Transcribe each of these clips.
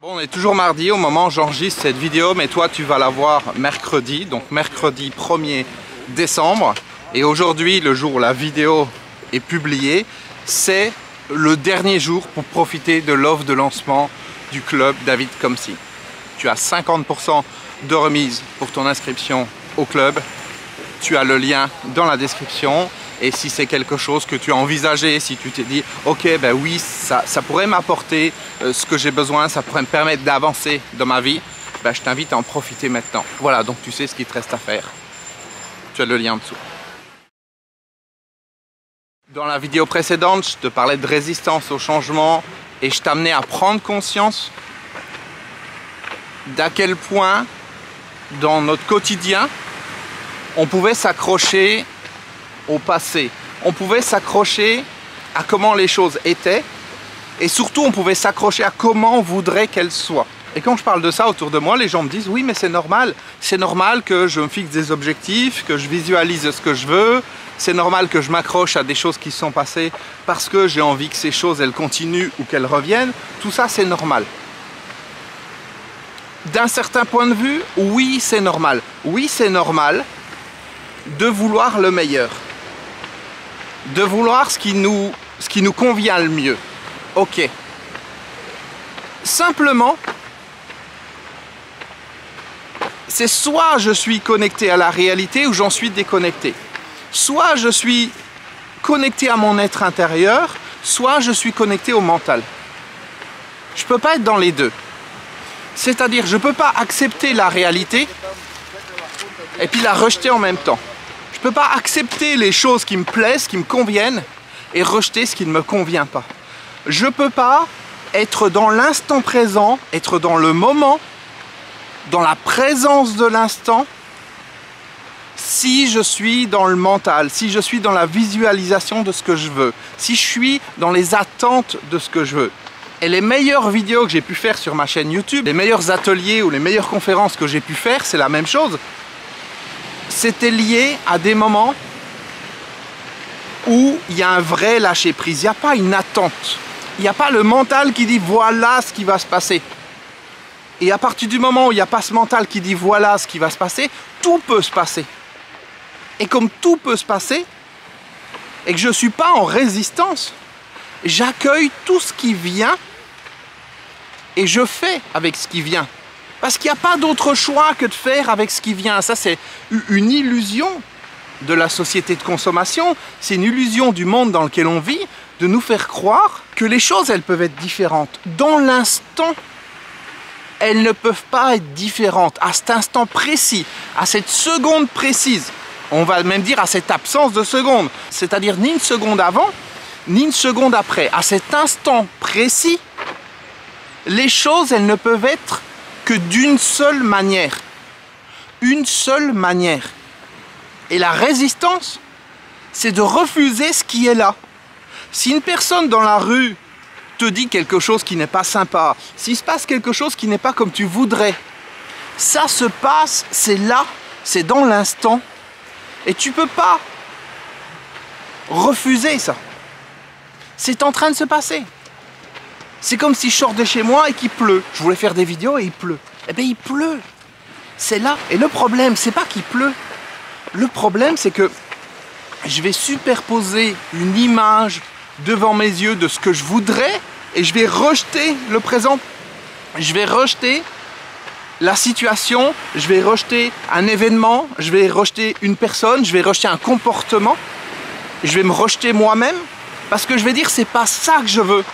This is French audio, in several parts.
Bon, on est toujours mardi au moment où j'enregistre cette vidéo, mais toi tu vas la voir mercredi, donc mercredi 1er décembre. Et aujourd'hui, le jour où la vidéo est publiée, c'est le dernier jour pour profiter de l'offre de lancement du club David Comcy. Tu as 50% de remise pour ton inscription au club. Tu as le lien dans la description. Et si c'est quelque chose que tu as envisagé, si tu t'es dit « Ok, ben oui, ça pourrait m'apporter ce que j'ai besoin, ça pourrait me permettre d'avancer dans ma vie », ben je t'invite à en profiter maintenant. Voilà, donc tu sais ce qu'il te reste à faire. Tu as le lien en dessous. Dans la vidéo précédente, je te parlais de résistance au changement et je t'amenais à prendre conscience d'à quel point, dans notre quotidien, on pouvait s'accrocher au passé. On pouvait s'accrocher à comment les choses étaient et surtout on pouvait s'accrocher à comment on voudrait qu'elles soient. Et quand je parle de ça autour de moi, les gens me disent oui mais c'est normal que je me fixe des objectifs, que je visualise ce que je veux, c'est normal que je m'accroche à des choses qui se sont passées parce que j'ai envie que ces choses elles continuent ou qu'elles reviennent, tout ça c'est normal. D'un certain point de vue, oui c'est normal. Oui c'est normal de vouloir le meilleur. De vouloir ce qui nous convient le mieux. Ok. Simplement, c'est soit je suis connecté à la réalité ou j'en suis déconnecté. Soit je suis connecté à mon être intérieur, soit je suis connecté au mental. Je ne peux pas être dans les deux. C'est-à-dire, je ne peux pas accepter la réalité et puis la rejeter en même temps. Je ne peux pas accepter les choses qui me plaisent, qui me conviennent, et rejeter ce qui ne me convient pas. Je ne peux pas être dans l'instant présent, être dans le moment, dans la présence de l'instant, si je suis dans le mental, si je suis dans la visualisation de ce que je veux, si je suis dans les attentes de ce que je veux. Et les meilleures vidéos que j'ai pu faire sur ma chaîne YouTube, les meilleurs ateliers ou les meilleures conférences que j'ai pu faire, c'est la même chose. C'était lié à des moments où il y a un vrai lâcher-prise. Il n'y a pas une attente. Il n'y a pas le mental qui dit voilà ce qui va se passer. Et à partir du moment où il n'y a pas ce mental qui dit voilà ce qui va se passer, tout peut se passer. Et comme tout peut se passer, et que je ne suis pas en résistance, j'accueille tout ce qui vient et je fais avec ce qui vient. Parce qu'il n'y a pas d'autre choix que de faire avec ce qui vient. Ça, c'est une illusion de la société de consommation. C'est une illusion du monde dans lequel on vit, de nous faire croire que les choses, elles peuvent être différentes. Dans l'instant, elles ne peuvent pas être différentes. À cet instant précis, à cette seconde précise. On va même dire à cette absence de seconde. C'est-à-dire ni une seconde avant, ni une seconde après. À cet instant précis, les choses, elles ne peuvent être que d'une seule manière. Une seule manière. Et la résistance, c'est de refuser ce qui est là. Si une personne dans la rue te dit quelque chose qui n'est pas sympa, s'il se passe quelque chose qui n'est pas comme tu voudrais, ça se passe, c'est là, c'est dans l'instant. Et tu ne peux pas refuser ça. C'est en train de se passer. C'est comme si je sors de chez moi et qu'il pleut. Je voulais faire des vidéos et il pleut. Eh bien, il pleut. C'est là. Et le problème, c'est pas qu'il pleut. Le problème, c'est que je vais superposer une image devant mes yeux de ce que je voudrais et je vais rejeter le présent. Je vais rejeter la situation, je vais rejeter un événement, je vais rejeter une personne, je vais rejeter un comportement. Je vais me rejeter moi-même parce que je vais dire, c'est pas ça que je veux.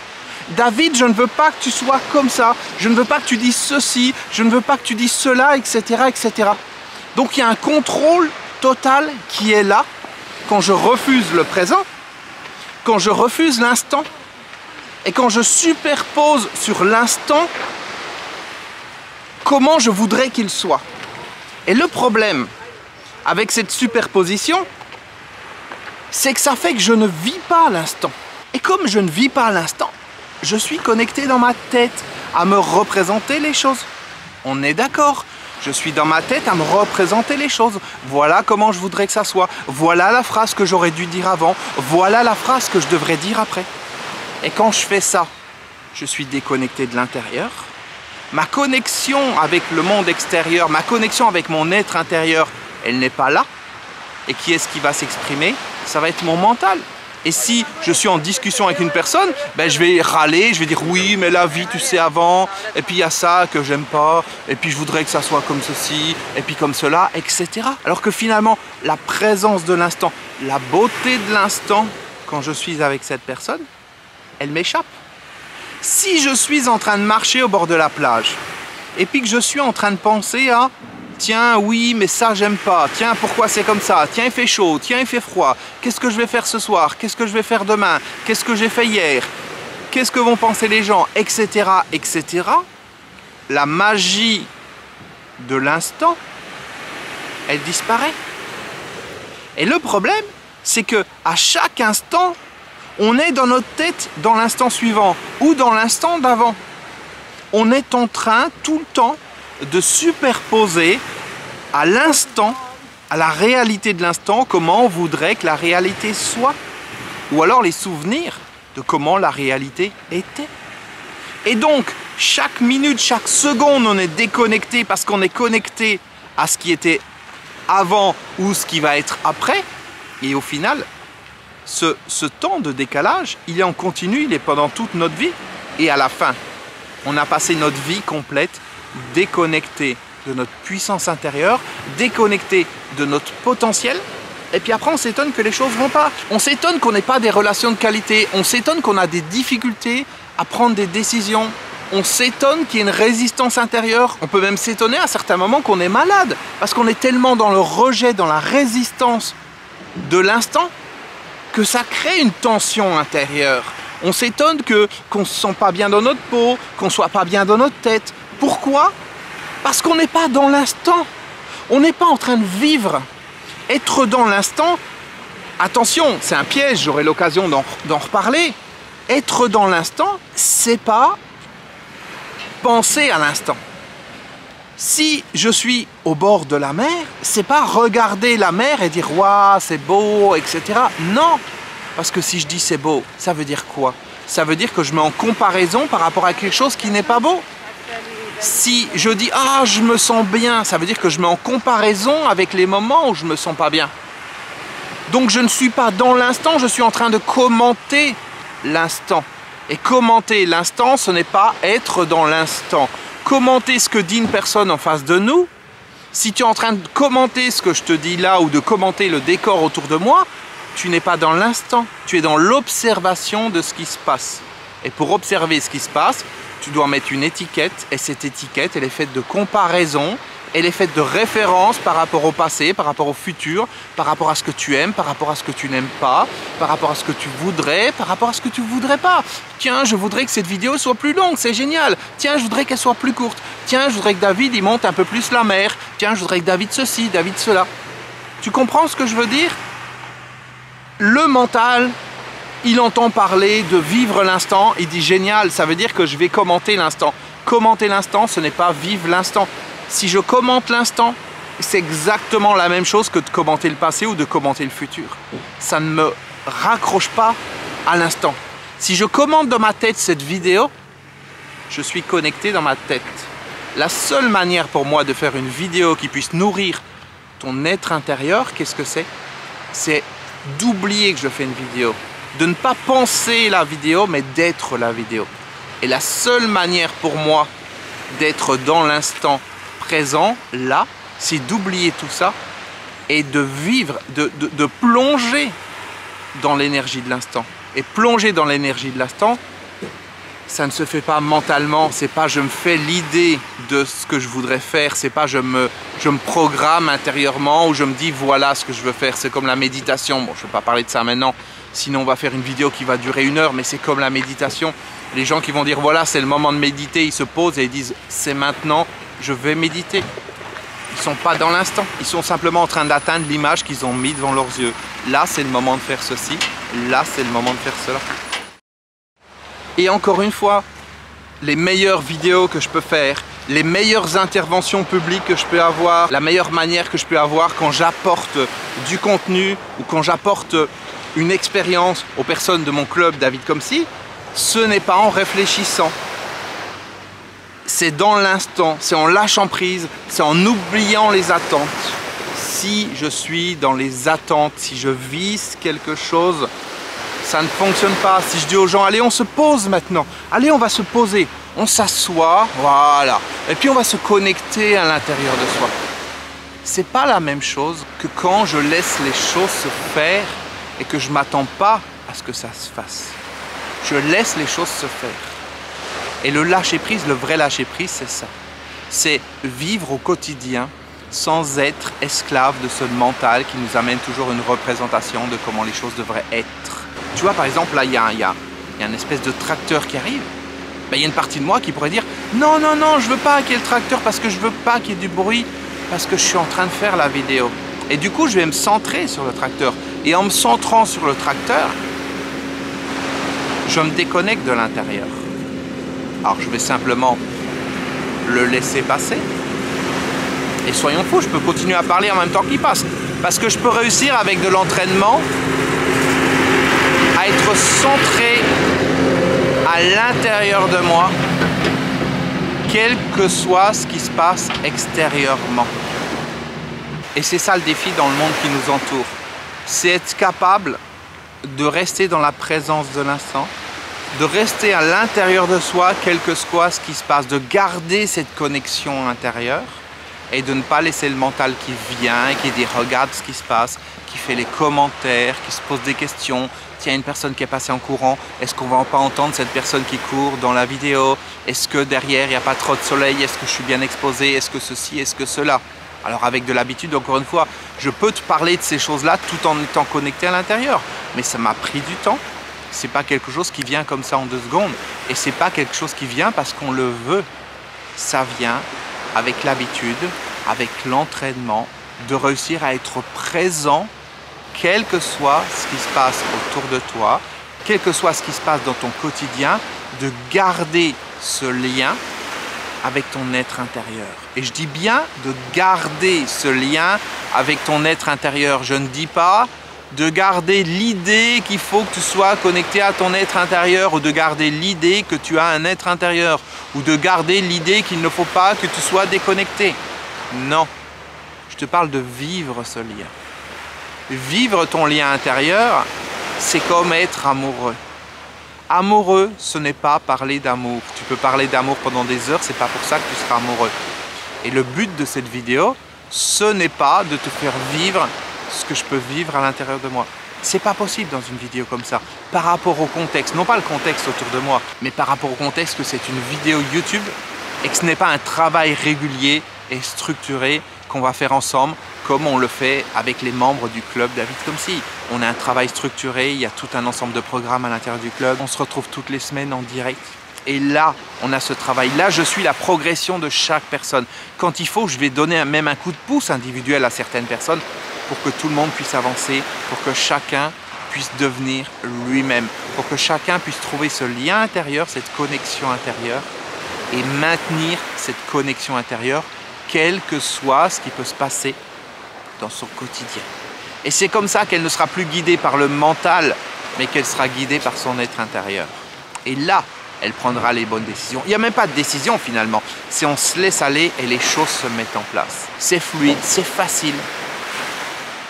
David, je ne veux pas que tu sois comme ça, je ne veux pas que tu dises ceci, je ne veux pas que tu dises cela, etc., etc. Donc il y a un contrôle total qui est là quand je refuse le présent, quand je refuse l'instant et quand je superpose sur l'instant comment je voudrais qu'il soit. Et le problème avec cette superposition, c'est que ça fait que je ne vis pas l'instant. Et comme je ne vis pas l'instant, je suis connecté dans ma tête à me représenter les choses. On est d'accord. Je suis dans ma tête à me représenter les choses. Voilà comment je voudrais que ça soit. Voilà la phrase que j'aurais dû dire avant. Voilà la phrase que je devrais dire après. Et quand je fais ça, je suis déconnecté de l'intérieur. ma connexion avec le monde extérieur, ma connexion avec mon être intérieur, elle n'est pas là. Et qui est-ce qui va s'exprimer? Ça va être mon mental. Et si je suis en discussion avec une personne, ben je vais râler, je vais dire oui, mais la vie, tu sais, avant, et puis il y a ça que j'aime pas, et puis je voudrais que ça soit comme ceci, et puis comme cela, etc. Alors que finalement, la présence de l'instant, la beauté de l'instant, quand je suis avec cette personne, elle m'échappe. Si je suis en train de marcher au bord de la plage, et puis que je suis en train de penser à tiens, oui, mais ça, j'aime pas. Tiens, pourquoi c'est comme ça? Tiens, il fait chaud. Tiens, il fait froid. Qu'est-ce que je vais faire ce soir? Qu'est-ce que je vais faire demain? Qu'est-ce que j'ai fait hier? Qu'est-ce que vont penser les gens? Etc., etc. La magie de l'instant, elle disparaît. Et le problème, c'est que à chaque instant, on est dans notre tête dans l'instant suivant ou dans l'instant d'avant. On est en train, tout le temps, de superposer à l'instant, à la réalité de l'instant, comment on voudrait que la réalité soit. Ou alors les souvenirs de comment la réalité était. Et donc, chaque minute, chaque seconde, on est déconnecté parce qu'on est connecté à ce qui était avant ou ce qui va être après. Et au final, ce temps de décalage, il est en continu, il est pendant toute notre vie. Et à la fin, on a passé notre vie complète déconnecté de notre puissance intérieure, déconnecté de notre potentiel, et puis après on s'étonne que les choses ne vont pas. On s'étonne qu'on n'ait pas des relations de qualité, on s'étonne qu'on a des difficultés à prendre des décisions, on s'étonne qu'il y ait une résistance intérieure, on peut même s'étonner à certains moments qu'on est malade, parce qu'on est tellement dans le rejet, dans la résistance de l'instant, que ça crée une tension intérieure. On s'étonne qu'on ne se sent pas bien dans notre peau, qu'on ne soit pas bien dans notre tête. Pourquoi? Parce qu'on n'est pas dans l'instant. On n'est pas en train de vivre. Être dans l'instant, attention, c'est un piège, j'aurai l'occasion d'en reparler. Être dans l'instant, c'est pas penser à l'instant. Si je suis au bord de la mer, c'est pas regarder la mer et dire « Waouh, c'est beau, etc. » Non, parce que si je dis « c'est beau », ça veut dire quoi? Ça veut dire que je mets en comparaison par rapport à quelque chose qui n'est pas beau. Si je dis « Ah, je me sens bien », ça veut dire que je mets en comparaison avec les moments où je me sens pas bien. Donc je ne suis pas dans l'instant, je suis en train de commenter l'instant. Et commenter l'instant, ce n'est pas être dans l'instant. Commenter ce que dit une personne en face de nous, si tu es en train de commenter ce que je te dis là ou de commenter le décor autour de moi, tu n'es pas dans l'instant, tu es dans l'observation de ce qui se passe. Et pour observer ce qui se passe, tu dois mettre une étiquette, et cette étiquette, elle est faite de comparaison, elle est faite de référence par rapport au passé, par rapport au futur, par rapport à ce que tu aimes, par rapport à ce que tu n'aimes pas, par rapport à ce que tu voudrais, par rapport à ce que tu voudrais pas. Tiens, je voudrais que cette vidéo soit plus longue, c'est génial. Tiens, je voudrais qu'elle soit plus courte. Tiens, je voudrais que David, il monte un peu plus la mer. Tiens, je voudrais que David ceci, David cela. Tu comprends ce que je veux dire? Le mental, il entend parler de vivre l'instant, il dit génial, ça veut dire que je vais commenter l'instant. Commenter l'instant, ce n'est pas vivre l'instant. Si je commente l'instant, c'est exactement la même chose que de commenter le passé ou de commenter le futur. Ça ne me raccroche pas à l'instant. Si je commente dans ma tête cette vidéo, je suis connecté dans ma tête. La seule manière pour moi de faire une vidéo qui puisse nourrir ton être intérieur, qu'est-ce que c'est? C'est d'oublier que je fais une vidéo. De ne pas penser la vidéo, mais d'être la vidéo. Et la seule manière pour moi d'être dans l'instant présent, là, c'est d'oublier tout ça et de vivre, de plonger dans l'énergie de l'instant. Et plonger dans l'énergie de l'instant, ça ne se fait pas mentalement, c'est pas je me fais l'idée de ce que je voudrais faire, c'est pas je me programme intérieurement ou je me dis voilà ce que je veux faire, c'est comme la méditation. Bon, je ne vais pas parler de ça maintenant, sinon on va faire une vidéo qui va durer 1 heure, mais c'est comme la méditation. Les gens qui vont dire voilà c'est le moment de méditer, ils se posent et ils disent c'est maintenant, je vais méditer. Ils ne sont pas dans l'instant, ils sont simplement en train d'atteindre l'image qu'ils ont mis devant leurs yeux. Là c'est le moment de faire ceci, là c'est le moment de faire cela. Et encore une fois, les meilleures vidéos que je peux faire, les meilleures interventions publiques que je peux avoir, la meilleure manière que je peux avoir quand j'apporte du contenu ou quand j'apporte une expérience aux personnes de mon club David Comme Si, ce n'est pas en réfléchissant. c'est dans l'instant, c'est en lâchant prise, c'est en oubliant les attentes. Si je suis dans les attentes, si je vise quelque chose, ça ne fonctionne pas. Si je dis aux gens, allez, on se pose maintenant, allez, on va se poser, on s'assoit, voilà, et puis on va se connecter à l'intérieur de soi. C'est pas la même chose que quand je laisse les choses se faire et que je m'attends pas à ce que ça se fasse. Je laisse les choses se faire. Et le lâcher prise, le vrai lâcher prise, c'est ça. C'est vivre au quotidien sans être esclave de ce mental qui nous amène toujours une représentation de comment les choses devraient être. Tu vois, par exemple, là, il y a une espèce de tracteur qui arrive. Ben, il y a une partie de moi qui pourrait dire « Non, non, non, je veux pas qu'il y ait le tracteur parce que je veux pas qu'il y ait du bruit, parce que je suis en train de faire la vidéo. » Et du coup, je vais me centrer sur le tracteur. Et en me centrant sur le tracteur, je me déconnecte de l'intérieur. Alors, je vais simplement le laisser passer. Et soyons fous, je peux continuer à parler en même temps qu'il passe. Parce que je peux réussir avec de l'entraînement à être centré à l'intérieur de moi, quel que soit ce qui se passe extérieurement. Et c'est ça le défi dans le monde qui nous entoure. C'est être capable de rester dans la présence de l'instant, de rester à l'intérieur de soi, quel que soit ce qui se passe, de garder cette connexion intérieure et de ne pas laisser le mental qui vient et qui dit regarde ce qui se passe, qui fait les commentaires, qui se pose des questions. Tiens, une personne qui est passée en courant, est-ce qu'on va pas entendre cette personne qui court dans la vidéo? Est-ce que derrière il n'y a pas trop de soleil? Est-ce que je suis bien exposé? Est-ce que ceci? Est-ce que cela? Alors avec de l'habitude, encore une fois, je peux te parler de ces choses-là tout en étant connecté à l'intérieur. Mais ça m'a pris du temps. C'est pas quelque chose qui vient comme ça en 2 secondes. Et c'est pas quelque chose qui vient parce qu'on le veut. Ça vient avec l'habitude, avec l'entraînement, de réussir à être présent, quel que soit ce qui se passe autour de toi, quel que soit ce qui se passe dans ton quotidien, de garder ce lien avec ton être intérieur. Et je dis bien de garder ce lien avec ton être intérieur. Je ne dis pas de garder l'idée qu'il faut que tu sois connecté à ton être intérieur ou de garder l'idée que tu as un être intérieur ou de garder l'idée qu'il ne faut pas que tu sois déconnecté. Non, je te parle de vivre ce lien. Vivre ton lien intérieur, c'est comme être amoureux. Amoureux, ce n'est pas parler d'amour. Tu peux parler d'amour pendant des heures, c'est pas pour ça que tu seras amoureux. Et le but de cette vidéo, ce n'est pas de te faire vivre ce que je peux vivre à l'intérieur de moi. C'est pas possible dans une vidéo comme ça, par rapport au contexte, non pas le contexte autour de moi, mais par rapport au contexte que c'est une vidéo YouTube et que ce n'est pas un travail régulier et structuré qu'on va faire ensemble comme on le fait avec les membres du club David Comcy. On a un travail structuré, il y a tout un ensemble de programmes à l'intérieur du club, on se retrouve toutes les semaines en direct. Et là, on a ce travail. Là, je suis la progression de chaque personne. Quand il faut, je vais donner même un coup de pouce individuel à certaines personnes pour que tout le monde puisse avancer, pour que chacun puisse devenir lui-même, pour que chacun puisse trouver ce lien intérieur, cette connexion intérieure et maintenir cette connexion intérieure, quel que soit ce qui peut se passer dans son quotidien. Et c'est comme ça qu'elle ne sera plus guidée par le mental, mais qu'elle sera guidée par son être intérieur. Et là, elle prendra les bonnes décisions. Il n'y a même pas de décision finalement. C'est on se laisse aller et les choses se mettent en place. C'est fluide, c'est facile.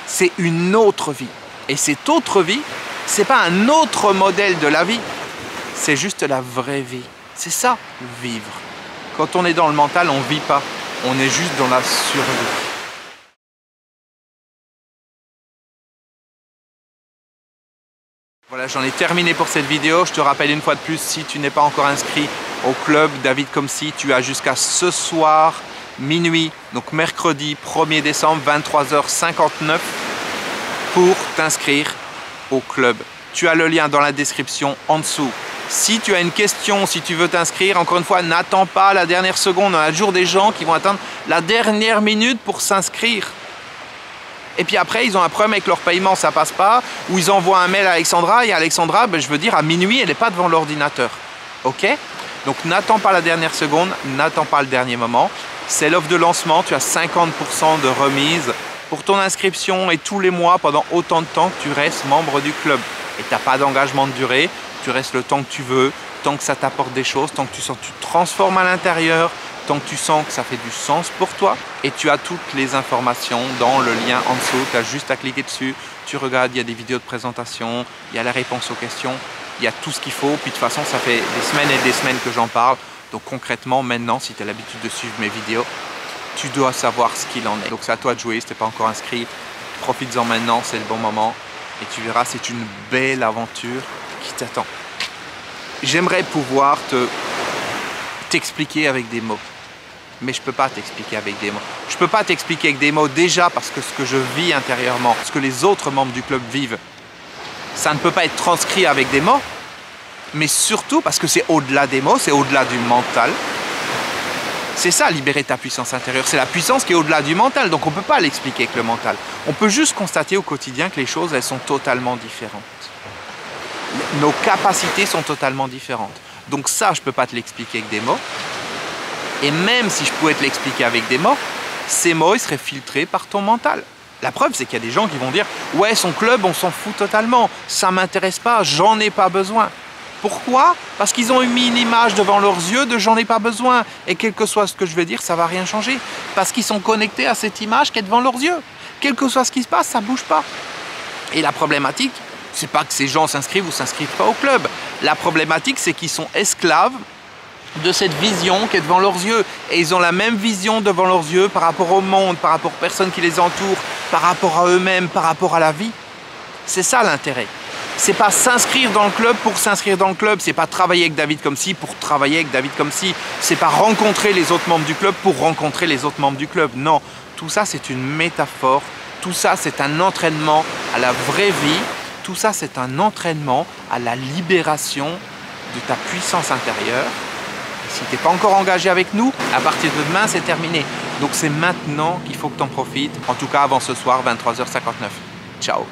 C'est une autre vie. Et cette autre vie, c'est pas un autre modèle de la vie. C'est juste la vraie vie. C'est ça, vivre. Quand on est dans le mental, on ne vit pas. On est juste dans la survie. Voilà, j'en ai terminé pour cette vidéo. Je te rappelle une fois de plus, si tu n'es pas encore inscrit au club David Comcy, tu as jusqu'à ce soir, minuit, donc mercredi 1er décembre, 23h59, pour t'inscrire au club. Tu as le lien dans la description en dessous. Si tu as une question, si tu veux t'inscrire, encore une fois, n'attends pas la dernière seconde. On a toujours des gens qui vont attendre la dernière minute pour s'inscrire. Et puis après, ils ont un problème avec leur paiement, ça passe pas. Ou ils envoient un mail à Alexandra et Alexandra, ben, je veux dire, à minuit, elle n'est pas devant l'ordinateur. Ok? Donc n'attends pas la dernière seconde, n'attends pas le dernier moment. C'est l'offre de lancement, tu as 50% de remise pour ton inscription et tous les mois pendant autant de temps que tu restes membre du club. Et tu n'as pas d'engagement de durée, tu restes le temps que tu veux, tant que ça t'apporte des choses, tant que tu sens que tu te transformes à l'intérieur, tant que tu sens que ça fait du sens pour toi. Et tu as toutes les informations dans le lien en dessous, tu as juste à cliquer dessus, tu regardes, il y a des vidéos de présentation, il y a la réponse aux questions, il y a tout ce qu'il faut. Puis de toute façon, ça fait des semaines et des semaines que j'en parle. Donc concrètement, maintenant, si tu as l'habitude de suivre mes vidéos, tu dois savoir ce qu'il en est. Donc c'est à toi de jouer, si tu n'es pas encore inscrit, profites-en maintenant, c'est le bon moment. Et tu verras, c'est une belle aventure qui t'attend. J'aimerais pouvoir t'expliquer avec des mots. Mais je ne peux pas t'expliquer avec des mots. Je ne peux pas t'expliquer avec des mots déjà parce que ce que je vis intérieurement, ce que les autres membres du club vivent, ça ne peut pas être transcrit avec des mots. Mais surtout parce que c'est au-delà des mots, c'est au-delà du mental. C'est ça, libérer ta puissance intérieure. C'est la puissance qui est au-delà du mental. Donc on ne peut pas l'expliquer avec le mental. On peut juste constater au quotidien que les choses, elles sont totalement différentes. Nos capacités sont totalement différentes. Donc ça, je ne peux pas te l'expliquer avec des mots. Et même si je pouvais te l'expliquer avec des mots, ces mots, ils seraient filtrés par ton mental. La preuve, c'est qu'il y a des gens qui vont dire « Ouais, son club, on s'en fout totalement. Ça ne m'intéresse pas, j'en ai pas besoin. » Pourquoi? Parce qu'ils ont mis une image devant leurs yeux de « j'en ai pas besoin ». Et quel que soit ce que je vais dire, ça ne va rien changer. Parce qu'ils sont connectés à cette image qui est devant leurs yeux. Quel que soit ce qui se passe, ça ne bouge pas. Et la problématique, c'est pas que ces gens s'inscrivent ou s'inscrivent pas au club. La problématique, c'est qu'ils sont esclaves de cette vision qui est devant leurs yeux. Et ils ont la même vision devant leurs yeux par rapport au monde, par rapport aux personnes qui les entourent, par rapport à eux-mêmes, par rapport à la vie. C'est ça l'intérêt. C'est pas s'inscrire dans le club pour s'inscrire dans le club. C'est pas travailler avec David comme ci pour travailler avec David comme ci. C'est pas rencontrer les autres membres du club pour rencontrer les autres membres du club. Non, tout ça c'est une métaphore. Tout ça c'est un entraînement à la vraie vie. Tout ça c'est un entraînement à la libération de ta puissance intérieure. Et si tu n'es pas encore engagé avec nous, à partir de demain c'est terminé. Donc c'est maintenant qu'il faut que tu en profites. En tout cas avant ce soir, 23h59. Ciao.